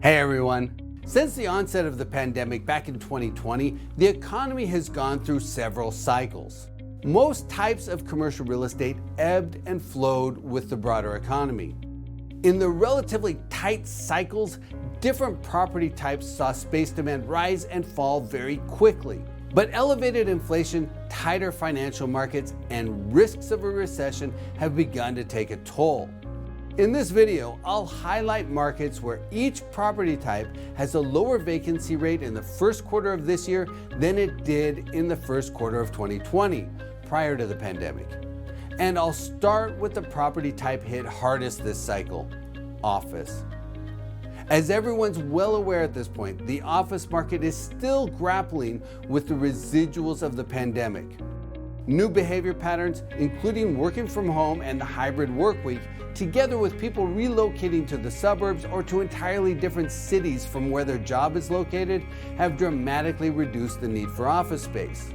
Hey everyone! Since the onset of the pandemic back in 2020, the economy has gone through several cycles. Most types of commercial real estate ebbed and flowed with the broader economy. In the relatively tight cycles, different property types saw space demand rise and fall very quickly. But elevated inflation, tighter financial markets, and risks of a recession have begun to take a toll. In this video, I'll highlight markets where each property type has a lower vacancy rate in the first quarter of this year than it did in the first quarter of 2020, prior to the pandemic. And I'll start with the property type hit hardest this cycle: office. As everyone's well aware at this point, the office market is still grappling with the residuals of the pandemic. New behavior patterns, including working from home and the hybrid work week, together with people relocating to the suburbs or to entirely different cities from where their job is located, have dramatically reduced the need for office space.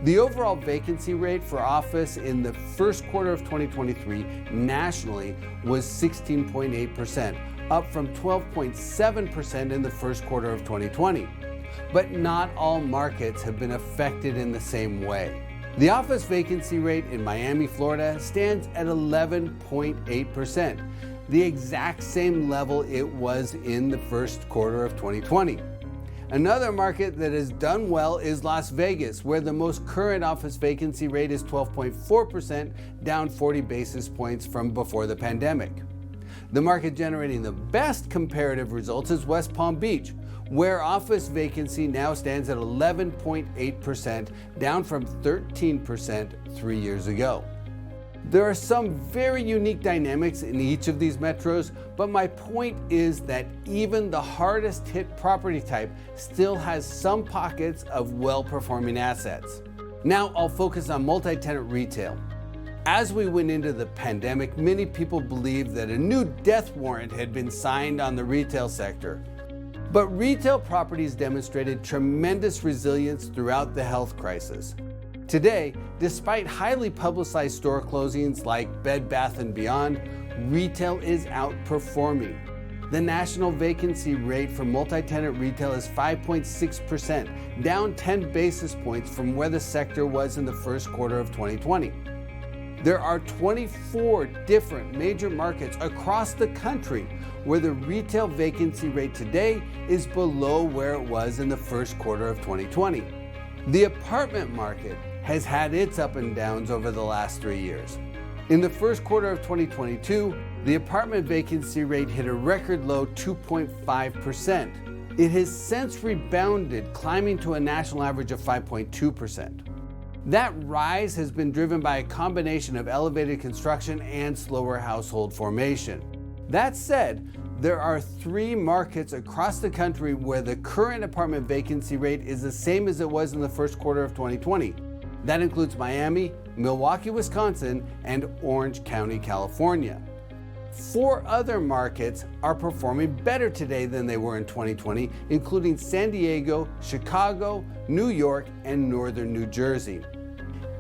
The overall vacancy rate for office in the first quarter of 2023 nationally was 16.8%, up from 12.7% in the first quarter of 2020. But not all markets have been affected in the same way. The office vacancy rate in Miami, Florida stands at 11.8%, the exact same level it was in the first quarter of 2020. Another market that has done well is Las Vegas, where the most current office vacancy rate is 12.4%, down 40 basis points from before the pandemic. The market generating the best comparative results is West Palm Beach, where office vacancy now stands at 11.8%, down from 13% 3 years ago. There are some very unique dynamics in each of these metros, but my point is that even the hardest hit property type still has some pockets of well-performing assets. Now I'll focus on multi-tenant retail. As we went into the pandemic, many people believed that a new death warrant had been signed on the retail sector. But retail properties demonstrated tremendous resilience throughout the health crisis. Today, despite highly publicized store closings like Bed Bath & Beyond, retail is outperforming. The national vacancy rate for multi-tenant retail is 5.6%, down 10 basis points from where the sector was in the first quarter of 2020. There are 24 different major markets across the country where the retail vacancy rate today is below where it was in the first quarter of 2020. The apartment market has had its up and downs over the last 3 years. In the first quarter of 2022, the apartment vacancy rate hit a record low 2.5%. It has since rebounded, climbing to a national average of 5.2%. That rise has been driven by a combination of elevated construction and slower household formation. That said, there are 3 markets across the country where the current apartment vacancy rate is the same as it was in the first quarter of 2020. That includes Miami, Milwaukee, Wisconsin, and Orange County, California. 4 other markets are performing better today than they were in 2020, including San Diego, Chicago, New York, and northern New Jersey.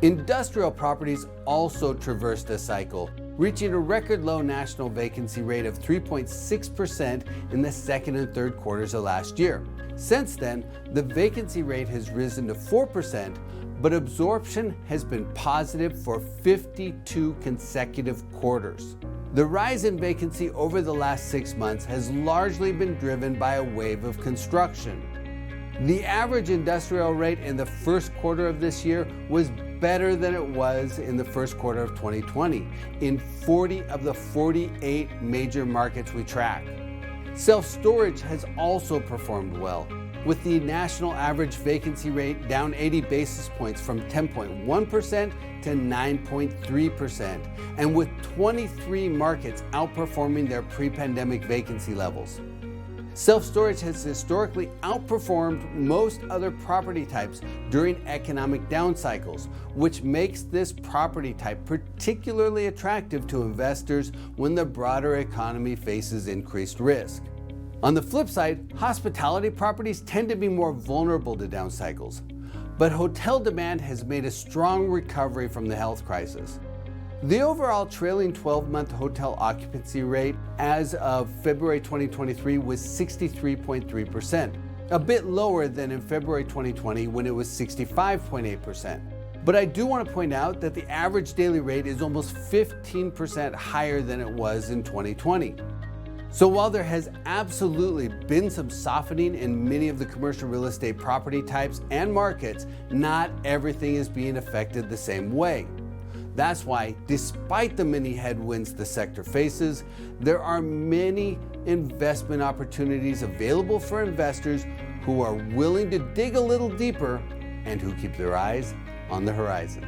Industrial properties also traversed a cycle, reaching a record low national vacancy rate of 3.6% in the second and third quarters of last year. Since then, the vacancy rate has risen to 4%, but absorption has been positive for 52 consecutive quarters. The rise in vacancy over the last 6 months has largely been driven by a wave of construction. The average industrial rate in the first quarter of this year was better than it was in the first quarter of 2020 in 40 of the 48 major markets we track. Self-storage has also performed well, with the national average vacancy rate down 80 basis points from 10.1% to 9.3%, and with 23 markets outperforming their pre-pandemic vacancy levels. Self-storage has historically outperformed most other property types during economic down cycles, which makes this property type particularly attractive to investors when the broader economy faces increased risk. On the flip side, hospitality properties tend to be more vulnerable to down cycles, but hotel demand has made a strong recovery from the health crisis. The overall trailing 12-month hotel occupancy rate as of February 2023 was 63.3%, a bit lower than in February 2020 when it was 65.8%. But I do want to point out that the average daily rate is almost 15% higher than it was in 2020. So while there has absolutely been some softening in many of the commercial real estate property types and markets, not everything is being affected the same way. That's why, despite the many headwinds the sector faces, there are many investment opportunities available for investors who are willing to dig a little deeper and who keep their eyes on the horizon.